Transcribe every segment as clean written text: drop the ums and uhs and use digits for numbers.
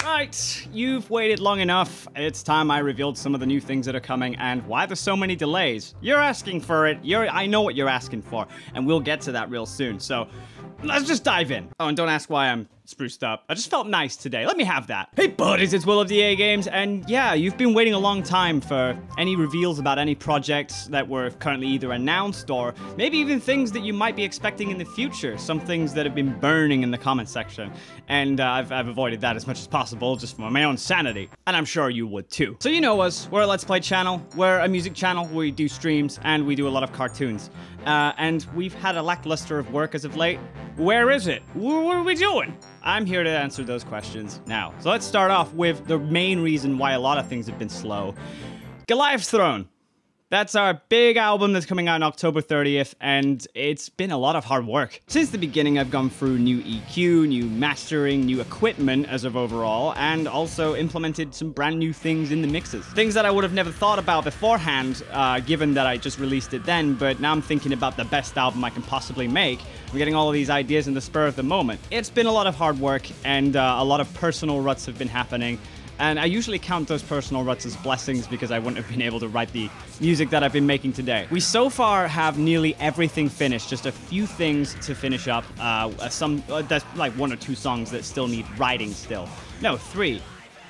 Right, you've waited long enough. It's time I revealed some of the new things that are coming and why there's so many delays. You're asking for it. I know what you're asking for, and we'll get to that real soon. So let's just dive in. Oh, and don't ask why I'm spruced up. I just felt nice today. Let me have that. Hey buddies, it's Will of DAGames, and yeah, you've been waiting a long time for any reveals about any projects that were currently either announced or maybe even things that you might be expecting in the future. Some things that have been burning in the comment section, and I've avoided that as much as possible just for my own sanity, and I'm sure you would too. So you know us, we're a Let's Play channel, we're a music channel, we do streams, and we do a lot of cartoons. And we've had a lackluster of work as of late. Where is it? What are we doing? I'm here to answer those questions now. So let's start off with the main reason why a lot of things have been slow. Goliath's Throne. That's our big album that's coming out on October 30th, and it's been a lot of hard work. Since the beginning, I've gone through new EQ, new mastering, new equipment as of overall, and also implemented some brand new things in the mixes. Things that I would have never thought about beforehand, given that I just released it then, but now I'm thinking about the best album I can possibly make. I'm getting all of these ideas in the spur of the moment. It's been a lot of hard work, and a lot of personal ruts have been happening. And I usually count those personal ruts as blessings because I wouldn't have been able to write the music that I've been making today. We so far have nearly everything finished, just a few things to finish up. That's like 1 or 2 songs that still need writing still. No, 3.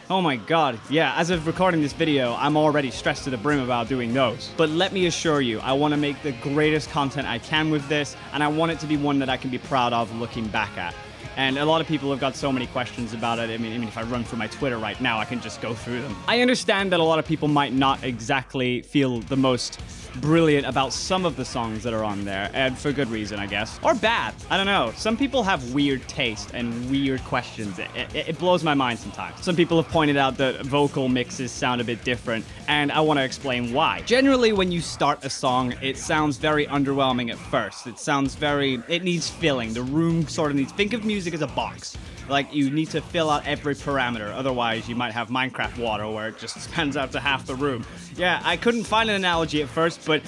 Oh my god, yeah, as of recording this video, I'm already stressed to the brim about doing those. But let me assure you, I want to make the greatest content I can with this, and I want it to be one that I can be proud of looking back at. And a lot of people have got so many questions about it. I mean, if I run through my Twitter right now, I can just go through them. I understand that a lot of people might not exactly feel the most brilliant about some of the songs that are on there, and for good reason, I guess. Or bad. I don't know. Some people have weird taste and weird questions. It blows my mind sometimes. Some people have pointed out that vocal mixes sound a bit different, and I want to explain why. Generally, when you start a song, it sounds very underwhelming at first. It needs filling. The room sort of needs, think of music as a box. Like, you need to fill out every parameter, otherwise you might have Minecraft water where it just spans out to half the room. Yeah, I couldn't find an analogy at first, but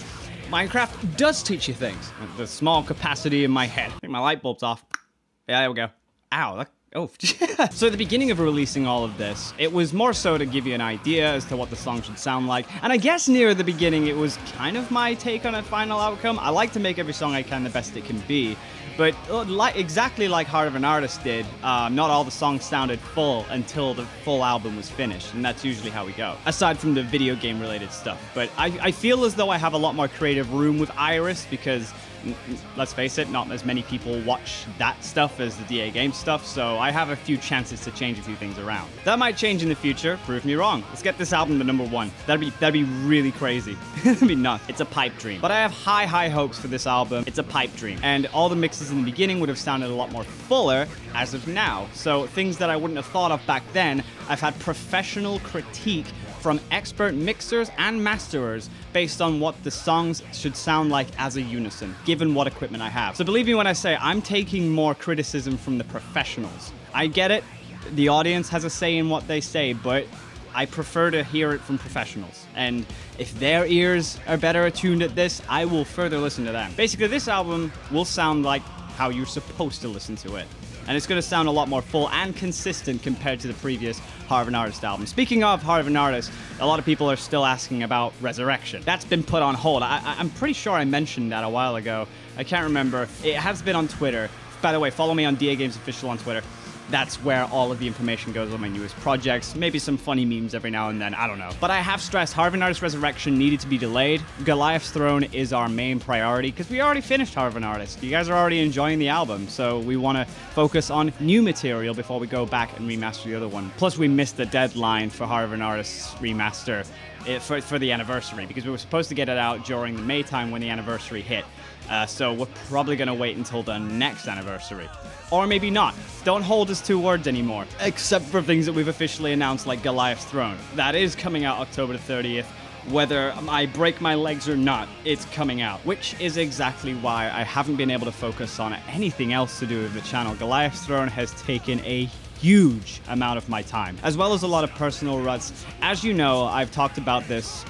Minecraft does teach you things. The small capacity in my head. I think my light bulb's off. Yeah, there we go. Ow, oh. So at the beginning of releasing all of this, it was more so to give you an idea as to what the song should sound like. And I guess near the beginning, it was kind of my take on a final outcome. I like to make every song I can the best it can be. But exactly like Heart of an Artist did, not all the songs sounded full until the full album was finished, and that's usually how we go, aside from the video game related stuff. But I feel as though I have a lot more creative room with Iris because, let's face it, not as many people watch that stuff as the DAGames stuff, so I have a few chances to change a few things around. That might change in the future, prove me wrong. Let's get this album to #1. That'd be really crazy. That'd be nuts. It's a pipe dream. But I have high hopes for this album. It's a pipe dream. And all the mixes in the beginning would have sounded a lot more fuller as of now. So things that I wouldn't have thought of back then, I've had professional critique from expert mixers and masterers based on what the songs should sound like as a unison, given what equipment I have. So believe me when I say I'm taking more criticism from the professionals. I get it, the audience has a say in what they say, but I prefer to hear it from professionals. And if their ears are better attuned at this, I will further listen to them. Basically, this album will sound like how you're supposed to listen to it. And it's going to sound a lot more full and consistent compared to the previous Heart of an Artist album. Speaking of Heart of an Artist, a lot of people are still asking about Resurrection. That's been put on hold. I'm pretty sure I mentioned that a while ago. I can't remember. It has been on Twitter. By the way, follow me on DAGames Official on Twitter. That's where all of the information goes on my newest projects. Maybe some funny memes every now and then, I don't know. But I have stressed Heart of an Artist Resurrection needed to be delayed. Goliath's Throne is our main priority because we already finished Heart of an Artist. You guys are already enjoying the album, so we want to focus on new material before we go back and remaster the other one. Plus, we missed the deadline for Heart of an Artist's remaster for the anniversary because we were supposed to get it out during the May time when the anniversary hit. So we're probably going to wait until the next anniversary. Or maybe not. Don't hold us to words anymore. Except for things that we've officially announced like Goliath's Throne. That is coming out October 30th. Whether I break my legs or not, it's coming out. Which is exactly why I haven't been able to focus on anything else to do with the channel. Goliath's Throne has taken a huge amount of my time, as well as a lot of personal ruts. As you know, I've talked about this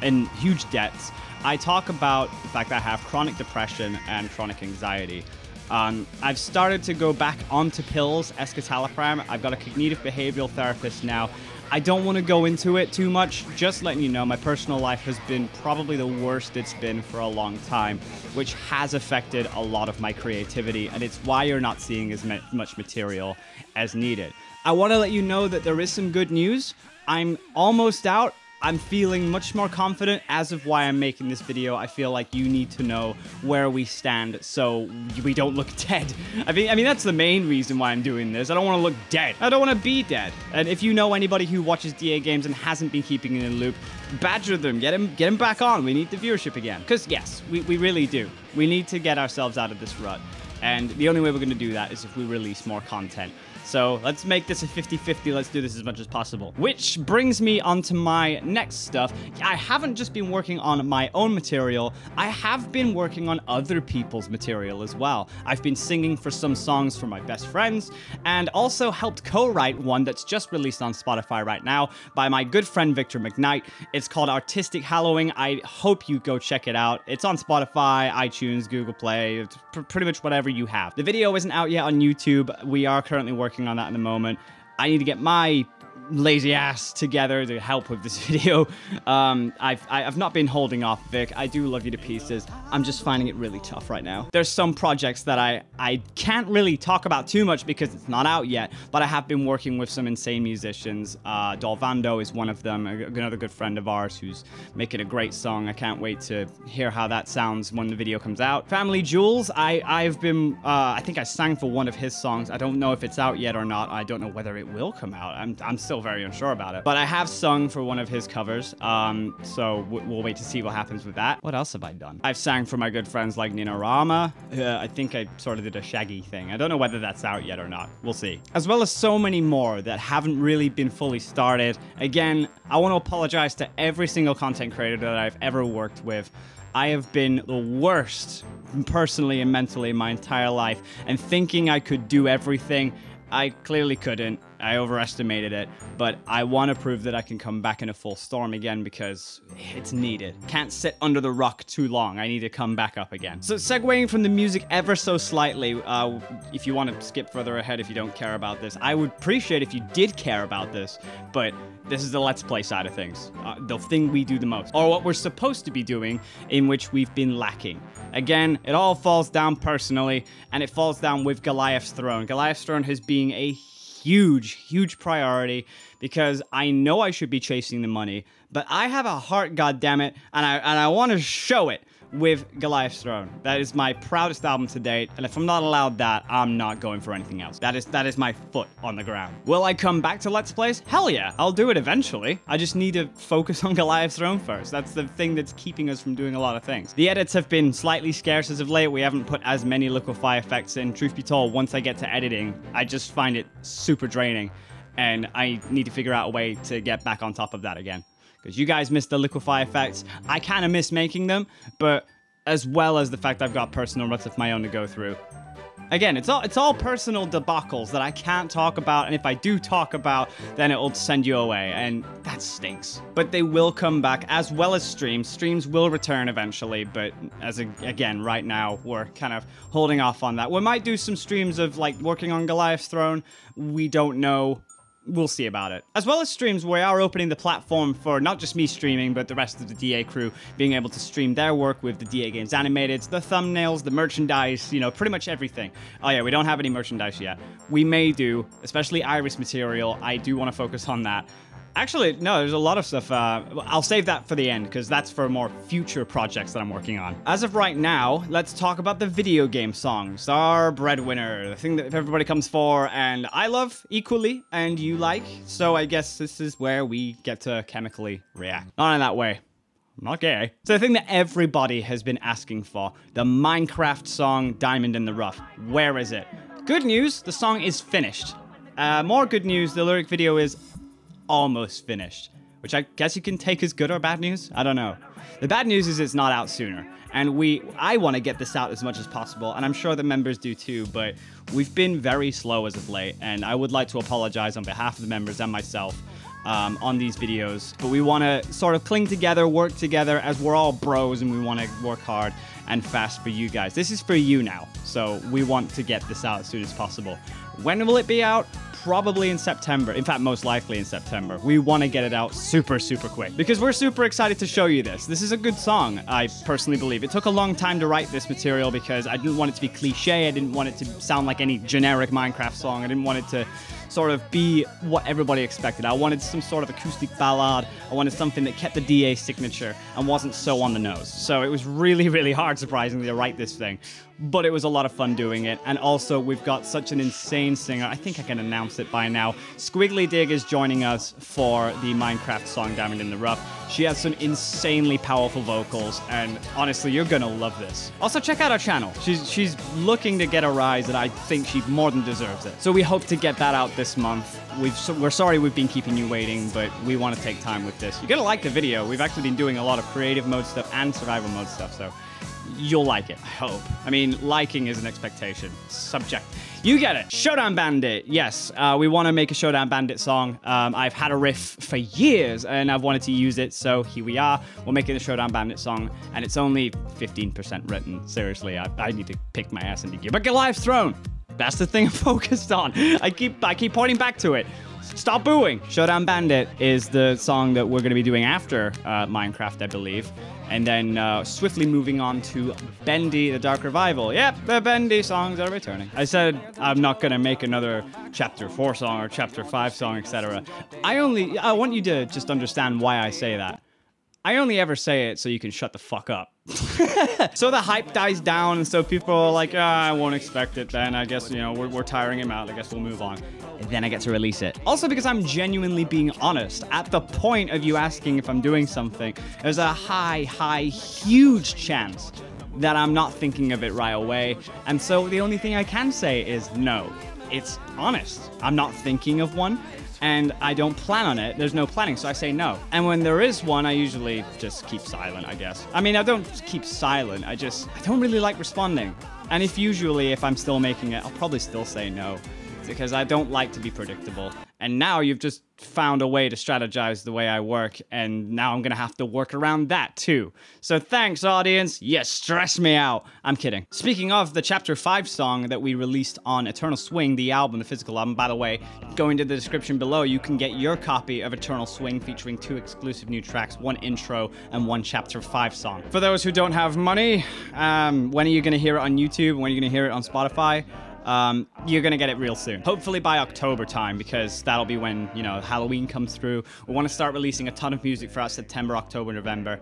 in huge depths. I talk about the fact that I have chronic depression and chronic anxiety. I've started to go back onto pills, escitalopram. I've got a cognitive behavioral therapist now. I don't want to go into it too much, just letting you know my personal life has been probably the worst it's been for a long time, which has affected a lot of my creativity, and it's why you're not seeing as much material as needed. I want to let you know that there is some good news. I'm almost out. I'm feeling much more confident as of why I'm making this video. I feel like you need to know where we stand so we don't look dead. I mean that's the main reason why I'm doing this. I don't want to look dead. I don't want to be dead. And if you know anybody who watches DAGames and hasn't been keeping it in the loop, badger them. Get him back on. We need the viewership again. Because yes, we really do. We need to get ourselves out of this rut. And the only way we're going to do that is if we release more content. So let's make this a 50-50. Let's do this as much as possible. Which brings me onto my next stuff. I haven't just been working on my own material. I have been working on other people's material as well. I've been singing for some songs for my best friends and also helped co-write one that's just released on Spotify right now by my good friend Victor McKnight. It's called Artistic Hallowing. I hope you go check it out. It's on Spotify, iTunes, Google Play, it's pretty much whatever you have. The video isn't out yet on YouTube. We are currently working on that in the moment. I need to get my lazy ass together to help with this video. I've not been holding off, Vic. I do love you to pieces. I'm just finding it really tough right now. There's some projects that I can't really talk about too much because it's not out yet, but I have been working with some insane musicians. Dolvando is one of them, another good friend of ours who's making a great song. I can't wait to hear how that sounds when the video comes out. Family Jewels, I've been, I think I sang for one of his songs. I don't know if it's out yet or not. I don't know whether it will come out. I'm still very unsure about it. But I have sung for one of his covers, so we'll wait to see what happens with that. What else have I done? I've sang for my good friends like Nina Rama. I think I sort of did a Shaggy thing. I don't know whether that's out yet or not. We'll see. As well as so many more that haven't really been fully started. Again, I want to apologize to every single content creator that I've ever worked with. I have been the worst personally and mentally in my entire life, and thinking I could do everything, I clearly couldn't. I overestimated it, but I want to prove that I can come back in a full storm again because it's needed. Can't sit under the rock too long. I need to come back up again. So segueing from the music ever so slightly, if you want to skip further ahead if you don't care about this, I would appreciate if you did care about this, but this is the Let's Play side of things. The thing we do the most, or what we're supposed to be doing, in which we've been lacking. Again, it all falls down personally, and it falls down with Goliath's Throne. Goliath's Throne has been a huge priority because I know I should be chasing the money, but I have a heart, goddammit, and I want to show it with Goliath's Throne. That is my proudest album to date, and if I'm not allowed that, I'm not going for anything else. That is my foot on the ground. Will I come back to Let's Plays? Hell yeah, I'll do it eventually. I just need to focus on Goliath's Throne first. That's the thing that's keeping us from doing a lot of things. The edits have been slightly scarce as of late. We haven't put as many liquefy effects in. Truth be told, once I get to editing, I just find it super draining, and I need to figure out a way to get back on top of that again. Because you guys miss the liquefy effects. I kind of miss making them, but as well as the fact I've got personal ruts of my own to go through. Again, it's all personal debacles that I can't talk about, and if I do talk about, then it'll send you away, and that stinks. But they will come back, as well as streams. Streams will return eventually, but again, right now, we're kind of holding off on that. We might do some streams of, like, working on Goliath's Throne. We don't know. We'll see about it. As well as streams, we are opening the platform for not just me streaming, but the rest of the DA crew being able to stream their work with the DAGames animateds, the thumbnails, the merchandise, you know, pretty much everything. Oh yeah, we don't have any merchandise yet. We may do, especially Iris material. I do want to focus on that. Actually, no, there's a lot of stuff. I'll save that for the end, because that's for more future projects that I'm working on. As of right now, let's talk about the video game songs. Our breadwinner, the thing that everybody comes for, and I love equally, and you like, so I guess this is where we get to chemically react. Not in that way. I'm not gay. So the thing that everybody has been asking for, the Minecraft song, Diamond in the Rough. Where is it? Good news, the song is finished. More good news, the lyric video is almost finished, which I guess you can take as good or bad news. I don't know. The bad news is it's not out sooner, and I want to get this out as much as possible, and I'm sure the members do too, but we've been very slow as of late, and I would like to apologize on behalf of the members and myself on these videos, but we want to sort of cling together, work together, as we're all bros and we want to work hard and fast for you guys. This is for you now, so we want to get this out as soon as possible. When will it be out? Probably in September. In fact, most likely in September. We want to get it out super, super quick because we're super excited to show you this. This is a good song, I personally believe. It took a long time to write this material because I didn't want it to be cliche. I didn't want it to sound like any generic Minecraft song. I didn't want it to sort of be what everybody expected. I wanted some sort of acoustic ballad. I wanted something that kept the DA signature and wasn't so on the nose. So it was really, really hard, surprisingly, to write this thing. But it was a lot of fun doing it. And also, we've got such an insane singer. I think I can announce it by now. Squiggly Dig is joining us for the Minecraft song Diamond in the Rough. She has some insanely powerful vocals, and honestly, you're gonna love this. Also, check out our channel. She's looking to get a rise, and I think she more than deserves it. So we hope to get that out this month. We're sorry we've been keeping you waiting, but we want to take time with this. You're gonna like the video. We've actually been doing a lot of creative mode stuff and survival mode stuff, so you'll like it, I hope. I mean, liking is an expectation. Subject. You get it. Showdown Bandit. Yes, we want to make a Showdown Bandit song. I've had a riff for years, and I've wanted to use it, so here we are. We're making a Showdown Bandit song, and it's only 15% written. Seriously, I need to pick my ass into gear. But Goliath's Throne, that's the thing I'm focused on. I keep pointing back to it. Stop booing! Showdown Bandit is the song that we're going to be doing after Minecraft, I believe. And then swiftly moving on to Bendy, the Dark Revival. Yep, the Bendy songs are returning. I said I'm not going to make another Chapter 4 song or Chapter 5 song, etc. I want you to just understand why I say that. I only ever say it so you can shut the fuck up. So the hype dies down, and so people are like, I won't expect it then. I guess, you know, we're tiring him out. I guess we'll move on. And then I get to release it. Also because I'm genuinely being honest. At the point of you asking if I'm doing something, there's a huge chance that I'm not thinking of it right away. And so the only thing I can say is no. It's honest. I'm not thinking of one. And I don't plan on it. There's no planning, so I say no. And when there is one, I usually just keep silent, I guess. I mean, I don't keep silent. I don't really like responding. And if I'm still making it, I'll probably still say no. Because I don't like to be predictable. And now you've just found a way to strategize the way I work, and now I'm gonna have to work around that too. So thanks, audience. You stress me out. I'm kidding. Speaking of the Chapter 5 song that we released on Eternal Swing, the album, the physical album, by the way, go into the description below. You can get your copy of Eternal Swing featuring 2 exclusive new tracks, 1 intro and 1 Chapter 5 song. For those who don't have money, when are you gonna hear it on YouTube? When are you gonna hear it on Spotify? You're gonna get it real soon. Hopefully by October time, because that'll be when, you know, Halloween comes through. We want to start releasing a ton of music throughout September, October, November.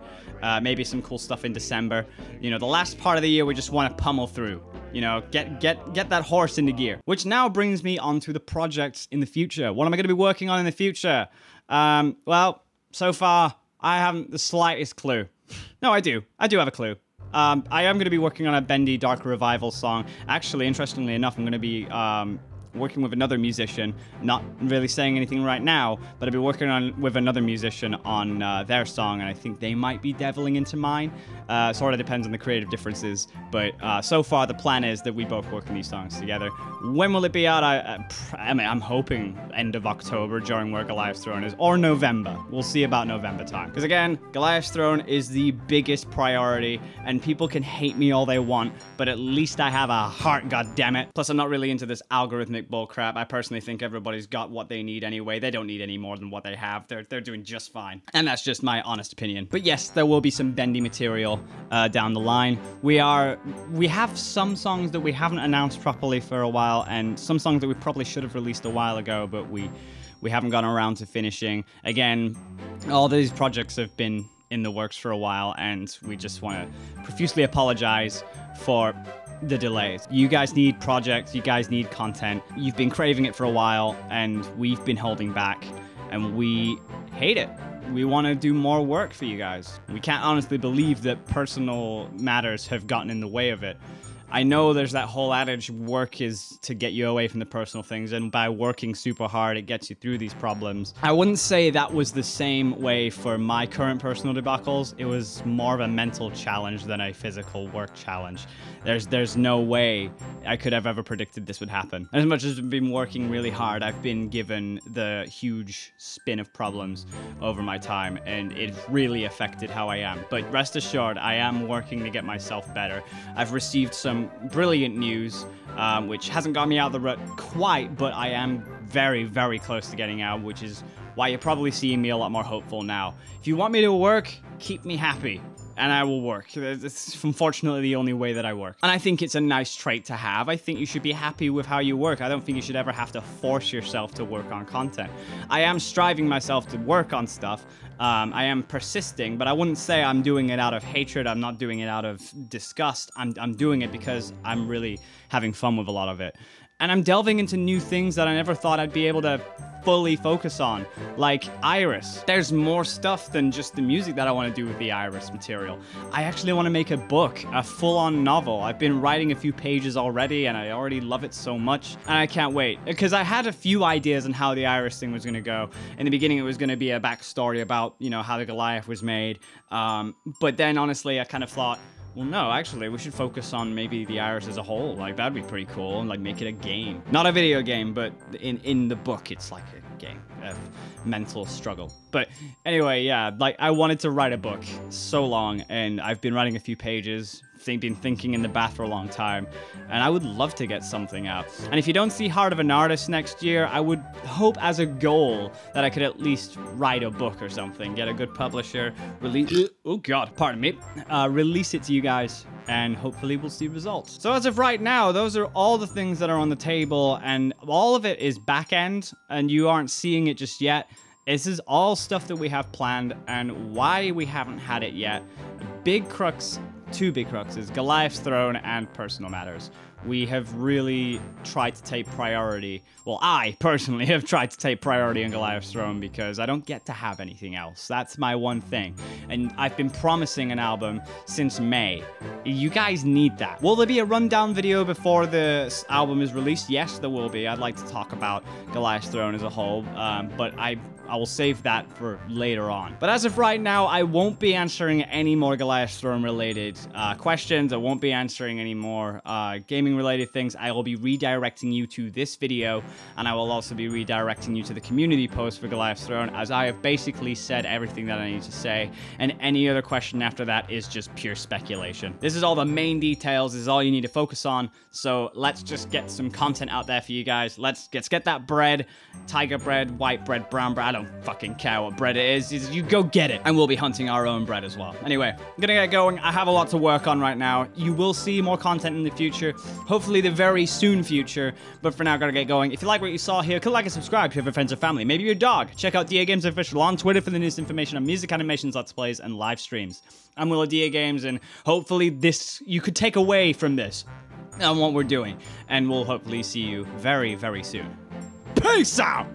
Maybe some cool stuff in December. You know, the last part of the year we just want to pummel through. You know, get that horse into gear. Which now brings me onto the projects in the future. What am I gonna be working on in the future? Well, so far, I haven't the slightest clue. No, I do. I do have a clue. I am going to be working on a Bendy Dark Revival song. Actually, interestingly enough, I'm going to be working with another musician. Not really saying anything right now, but I'll be working with another musician on their song, and I think they might be deviling into mine. Sort of depends on the creative differences, but so far the plan is that we both work on these songs together. When will it be out? I mean, I'm hoping end of October during where Goliath's Throne is, or November. We'll see about November time. Because again, Goliath's Throne is the biggest priority, and people can hate me all they want, but at least I have a heart, goddammit. Plus, I'm not really into this algorithmic bullcrap. I personally think everybody's got what they need anyway. They don't need any more than what they have. They're doing just fine. And that's just my honest opinion. But yes, there will be some Bendy material down the line. We have some songs that we haven't announced properly for a while, and some songs that we probably should have released a while ago, but we haven't gotten around to finishing. Again, all these projects have been in the works for a while, and we just want to profusely apologize for the delays. You guys need projects, you guys need content. You've been craving it for a while, and we've been holding back, and we hate it. We want to do more work for you guys. We can't honestly believe that personal matters have gotten in the way of it. I know there's that whole adage, work is to get you away from the personal things, and by working super hard, it gets you through these problems. I wouldn't say that was the same way for my current personal debacles. It was more of a mental challenge than a physical work challenge. There's no way I could have ever predicted this would happen. As much as I've been working really hard, I've been given the huge spin of problems over my time, and it really affected how I am. But rest assured, I am working to get myself better. I've received some brilliant news, which hasn't got me out of the rut quite, but I am very, very close to getting out, which is why you're probably seeing me a lot more hopeful now. If you want me to work, keep me happy, and I will work. It's unfortunately the only way that I work. And I think it's a nice trait to have. I think you should be happy with how you work. I don't think you should ever have to force yourself to work on content. I am striving myself to work on stuff. I am persisting, but I wouldn't say I'm doing it out of hatred. I'm not doing it out of disgust. I'm doing it because I'm really having fun with a lot of it. And I'm delving into new things that I never thought I'd be able to fully focus on, like Iris. There's more stuff than just the music that I want to do with the Iris material. I actually want to make a book, a full-on novel. I've been writing a few pages already, and I already love it so much, and I can't wait. Because I had a few ideas on how the Iris thing was going to go. In the beginning, it was going to be a backstory about, you know, how the Goliath was made. But then, honestly, I kind of thought, well, no, actually, we should focus on maybe the Iris as a whole. Like, that'd be pretty cool, and like make it a game. Not a video game, but in the book, it's like a game of mental struggle. But anyway, yeah, like I wanted to write a book so long, and I've been writing a few pages, been thinking in the bath for a long time, and I would love to get something out. And if you don't see Heart of an Artist next year, I would hope as a goal that I could at least write a book or something, get a good publisher, release, oh god, pardon me, release it to you guys, and hopefully we'll see results. So as of right now, those are all the things that are on the table, and all of it is back end, and you aren't seeing it just yet. This is all stuff that we have planned, and why we haven't had it yet. Big crux, two big cruxes, Goliath's Throne and personal matters. We have really tried to take priority. Well, I personally have tried to take priority on Goliath's Throne because I don't get to have anything else. That's my one thing. And I've been promising an album since May. You guys need that. Will there be a rundown video before the album is released? Yes, there will be. I'd like to talk about Goliath's Throne as a whole, but I will save that for later on. But as of right now, I won't be answering any more Goliath's Throne related questions. I won't be answering any more gaming related things. I will be redirecting you to this video, and I will also be redirecting you to the community post for Goliath's Throne, as I have basically said everything that I need to say, and any other question after that is just pure speculation. This is all the main details. This is all you need to focus on. So let's just get some content out there for you guys. Let's get that bread, tiger bread, white bread, brown bread. I don't fucking care what bread it is. You go get it. And we'll be hunting our own bread as well. Anyway, I'm gonna get going. I have a lot to work on right now. You will see more content in the future. Hopefully the very soon future. But for now, I gotta get going. If you like what you saw here, click like and subscribe if you have friends or family. Maybe your dog. Check out DAGames Official on Twitter for the newest information on music, animations, let's plays, and live streams. I'm Will of DAGames, and hopefully this you could take away from this on what we're doing. And we'll hopefully see you very, very soon. Peace out!